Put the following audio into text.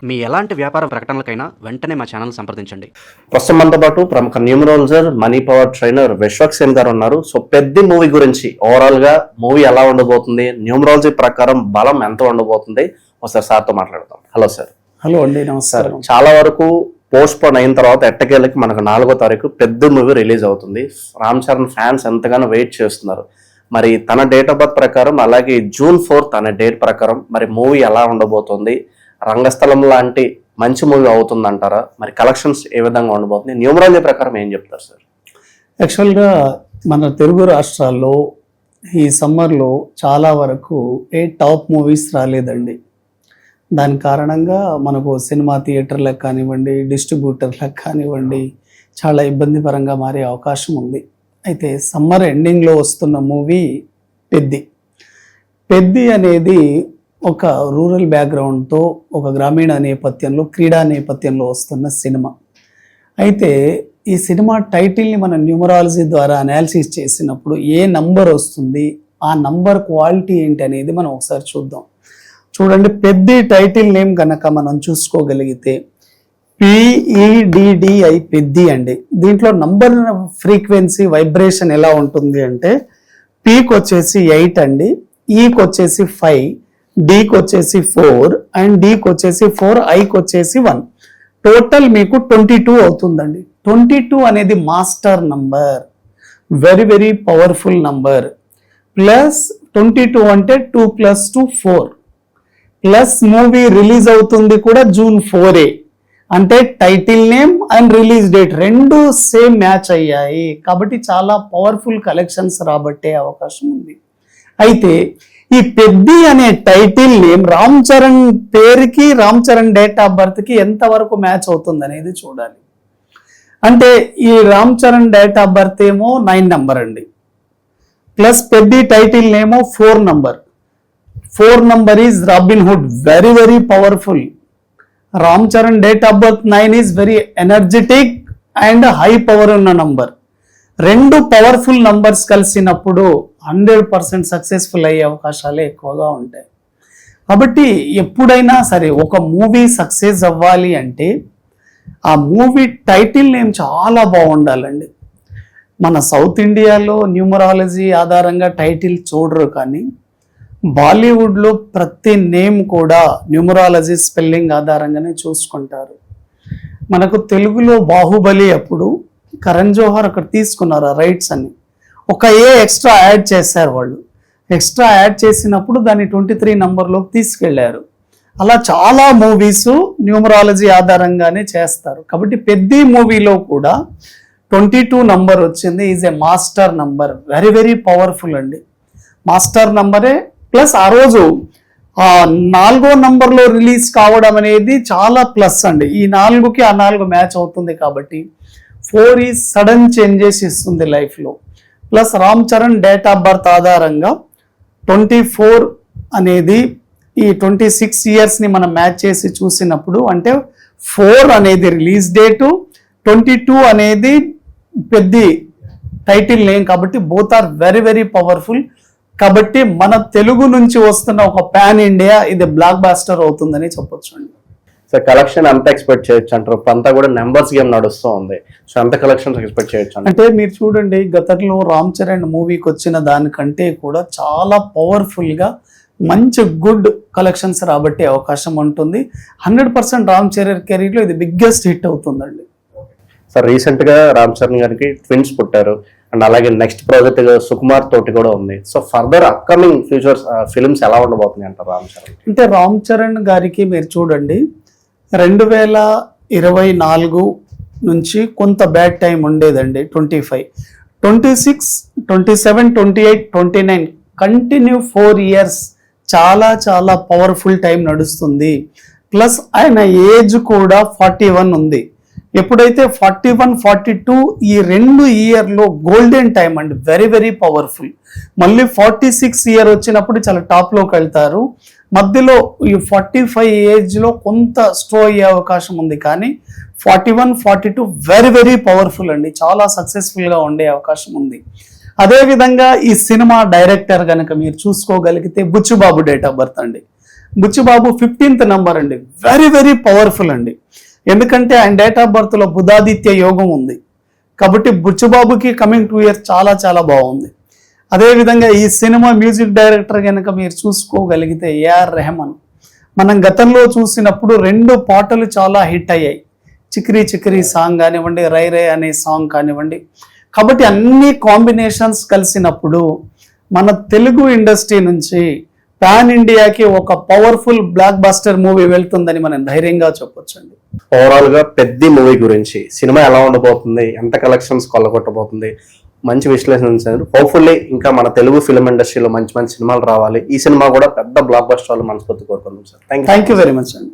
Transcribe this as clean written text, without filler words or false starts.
మీ ఎలాంటి వ్యాపార ప్రకటనలకైనా వెంటనే మా ఛానల్ సంప్రదించండి. ప్రస్తుతం మనతో పాటు ప్రముఖ న్యూమరాలజర్, మనీ పవర్ ట్రైనర్ విశ్వక్సేన్ గారు ఉన్నారు. సో పెద్ద మూవీ గురించి ఓవరాల్ గా మూవీ ఎలా ఉండబోతుంది, న్యూమరాలజీ ప్రకారం బలం ఎంత ఉండబోతుంది, ఒకసారి సార్తో మాట్లాడదాం. Hello sir. హలో అండి, నమస్కారం. చాలా వరకు పోస్ట్ పోన్ అయిన తర్వాత ఎట్టకేళ్ళకి మనకు 4వ తారీఖు పెద్ద మూవీ రిలీజ్ అవుతుంది. రామ్ చరణ్ ఫ్యాన్స్ ఎంతగానో వెయిట్ చేస్తున్నారు. మరి తన డేట్ ఆఫ్ బర్త్ ప్రకారం, అలాగే జూన్ 4 అనే డేట్ ప్రకారం మరి మూవీ ఎలా ఉండబోతుంది, రంగస్థలం లాంటి మంచి మూవీ అవుతుందంటారా, మరి కలెక్షన్స్ ఏ విధంగా ఉండబోతుంది, న్యూమరాలజీ ప్రకారం ఏం చెప్తారు సార్? యాక్చువల్గా మన తెలుగు రాష్ట్రాల్లో ఈ సమ్మర్లో చాలా వరకు టాప్ మూవీస్ రాలేదండి. దాని కారణంగా మనకు సినిమా థియేటర్లకు కానివ్వండి, డిస్ట్రిబ్యూటర్లకు కానివ్వండి, చాలా ఇబ్బందికరంగా మారే అవకాశం ఉంది. అయితే సమ్మర్ ఎండింగ్లో వస్తున్న మూవీ పెద్ది అనేది ఒక రూరల్ బ్యాక్గ్రౌండ్తో, ఒక గ్రామీణ నేపథ్యంలో, క్రీడా నేపథ్యంలో వస్తున్న సినిమా. అయితే ఈ సినిమా టైటిల్ని మనం న్యూమరాలజీ ద్వారా అనాలిసిస్ చేసినప్పుడు ఏ నంబర్ వస్తుంది, ఆ నంబర్ క్వాలిటీ ఏంటి అనేది మనం ఒకసారి చూద్దాం. చూడండి, పెద్ద టైటిల్ నేమ్ కనుక మనం చూసుకోగలిగితే PEDDI పెద్ది అండి. దీంట్లో నంబర్ ఫ్రీక్వెన్సీ వైబ్రేషన్ ఎలా ఉంటుంది అంటే, పీకి వచ్చేసి 8 అండి, ఈకి వచ్చేసి 5, డీకి వచ్చేసి 4 అండ్ డీకి వచ్చేసి 4, ఐకి వచ్చేసి 1. టోటల్ మీకు 22 అవుతుందండి. 22 అనేది master number, very very powerful number. Plus 22 అంటే 2 + 2 4, ప్లస్ మూవీ రిలీజ్ అవుతుంది కూడా జూన్ 4 అంటే title name and release date రెండు సేమ్ మ్యాచ్ అయ్యాయి. కాబట్టి చాలా పవర్ఫుల్ కలెక్షన్స్ రాబట్టే అవకాశం ఉంది. అయితే ఈ పెద్ది అనే టైటిల్ నేమ్ రామ్ చరణ్ పేరుకి, రామ్ చరణ్ డేట్ ఆఫ్ బర్త్కి ఎంతవరకు మ్యాచ్ అవుతుంది అనేది చూడాలి. అంటే ఈ Ram Charan date of birth ఏమో 9 నంబర్ అండి, ప్లస్ పెద్ది టైటిల్ నేమో 4 number. 4 number is robin hood, very very powerful. Ram Charan date of birth 9 is very energetic and high power ఉన్న నంబర్. రెండు పవర్ఫుల్ నంబర్స్ కలిసినప్పుడు 100% సక్సెస్ఫుల్ అయ్యే అవకాశాలే ఎక్కువగా ఉంటాయి. కాబట్టి ఎప్పుడైనా సరే ఒక మూవీ సక్సెస్ అవ్వాలి అంటే ఆ మూవీ టైటిల్ నేమ్ చాలా బాగుండాలండి. మన సౌత్ ఇండియాలో న్యూమరాలజీ ఆధారంగా టైటిల్ చూడరు, కానీ బాలీవుడ్లో ప్రతి నేమ్ కూడా న్యూమరాలజీ స్పెల్లింగ్ ఆధారంగానే చూసుకుంటారు. మనకు తెలుగులో బాహుబలి అప్పుడు కరణ్ జోహర్ అక్కడ తీసుకున్నారు ఆ రైట్స్ అని, ఒక ఎక్స్ట్రా యాడ్ చేశారు వాళ్ళు. ఎక్స్ట్రా యాడ్ చేసినప్పుడు దాన్ని 23 నంబర్లోకి తీసుకెళ్లారు. అలా చాలా మూవీస్ న్యూమరాలజీ ఆధారంగానే చేస్తారు. కాబట్టి పెద్ద మూవీలో కూడా 22 నంబర్ వచ్చింది. Is a master number, very very powerful అండి. మాస్టర్ నంబరే. ప్లస్ ఆ రోజు 4వ నంబర్లో రిలీజ్ కావడం అనేది చాలా ప్లస్ అండి. ఈ 4కి ఆ 4 మ్యాచ్ అవుతుంది. కాబట్టి 4 ఈ సడన్ చేంజెస్ ఇస్తుంది లైఫ్లో. Plus Ram Charan date of birth ఆధారంగా 24 అనేది ఈ 26 ఇయర్స్ని మనం మ్యాచ్ చేసి చూసినప్పుడు, అంటే 4 అనేది రిలీజ్ డేటు, 22 అనేది పెద్ద టైటిల్ నేమ్. కాబట్టి both are very very powerful. కాబట్టి మన తెలుగు నుంచి వస్తున్న ఒక పాన్ ఇండియా ఇది బ్లాక్ బాస్టర్ అవుతుందని చెప్పొచ్చు అండి. సార్, కలెక్షన్ ఎంత ఎక్స్పెక్ట్ చేయొచ్చు అంటారు? అంతా కూడా నెంబర్స్ గేమ్ నడుస్తూ ఉంది. సో ఎంత కలెక్షన్స్ ఎక్స్పెక్ట్ చేయొచ్చు అంటే మీరు చూడండి, గతంలో రామ్ చరణ్ మూవీకి వచ్చిన దానికంటే కూడా చాలా పవర్ఫుల్ గా మంచి గుడ్ కలెక్షన్స్ రాబట్టే అవకాశం ఉంటుంది. 100% రామ్ చరణ్ కెరీర్లో ఇది బిగ్గెస్ట్ హిట్ అవుతుందండి. సార్, రీసెంట్ గా రామ్ చరణ్ గారికి ట్విన్స్ పుట్టారు, అండ్ అలాగే నెక్స్ట్ ప్రాజెక్ట్ సుకుమార్ తోటి కూడా ఉంది. So further upcoming futures films ఎలా ఉండబోతున్నాయి అంటారు రామ్ చరణ్? అంటే రామ్ చరణ్ గారికి మీరు చూడండి, 2024 నుంచి కొంత బ్యాడ్ టైం ఉండేదండి. 25, 26, 27, 28, 29 కంటిన్యూ 4 ఇయర్స్ చాలా చాలా పవర్ఫుల్ టైం నడుస్తుంది. ప్లస్ ఆయన ఏజ్ కూడా 41 ఉంది. ఎప్పుడైతే 41, 42 ఈ 2 ఇయర్లో గోల్డెన్ టైం అండి, వెరీ వెరీ పవర్ఫుల్. మళ్ళీ 46 ఇయర్ వచ్చినప్పుడు చాలా టాప్లోకి వెళ్తారు. మధ్యలో ఈ 45 ఏజ్లో కొంత స్లో అయ్యే అవకాశం ఉంది, కానీ 41, 42 వెరీ వెరీ పవర్ఫుల్ అండి, చాలా సక్సెస్ఫుల్గా ఉండే అవకాశం ఉంది. అదేవిధంగా ఈ సినిమా డైరెక్టర్ కనుక మీరు చూసుకోగలిగితే బుచ్చుబాబు డేట్ ఆఫ్ బర్త్ అండి. బుచ్చిబాబు 15th నంబర్ అండి. వెరీ వెరీ పవర్ఫుల్ అండి. ఎందుకంటే ఆయన డేట్ ఆఫ్ బర్త్ లో బుధాదిత్య యోగం ఉంది కాబట్టి బుచ్చిబాబుకి కమింగ్ 2 years చాలా చాలా బాగుంది. అదేవిధంగా ఈ సినిమా మ్యూజిక్ డైరెక్టర్ కనుక మీరు చూసుకోగలిగితే ఏఆర్ రెహమాన్. మనం గతంలో చూసినప్పుడు 2 పాటలు చాలా హిట్ అయ్యాయి. చిక్రీ చిక్రీ సాంగ్ కానివ్వండి, రై రే అనే సాంగ్ కానివ్వండి. కాబట్టి అన్ని కాంబినేషన్స్ కలిసినప్పుడు మన తెలుగు ఇండస్ట్రీ నుంచి పాన్ ఇండియాకి ఒక పవర్ఫుల్ బ్లాక్ బస్టర్ మూవీ వెళ్తుందని మనం ధైర్యంగా చెప్పొచ్చండి. ఓవరాల్ గా పెద్ద మూవీ గురించి, సినిమా ఎలా ఉండబోతుంది, ఎంత కలెక్షన్స్ కొల్లగొట్టబోతుంది, మంచి విశ్లేషణ. హోప్ఫుల్లీ ఇంకా మన తెలుగు ఫిల్మ్ ఇండస్ట్రీలో మంచి మంచి సినిమాలు రావాలి. ఈ సినిమా కూడా పెద్ద బ్లాక్ బస్టర్ మనస్ఫూర్తి కోరుకుందాం sir. Thank you very much అండి.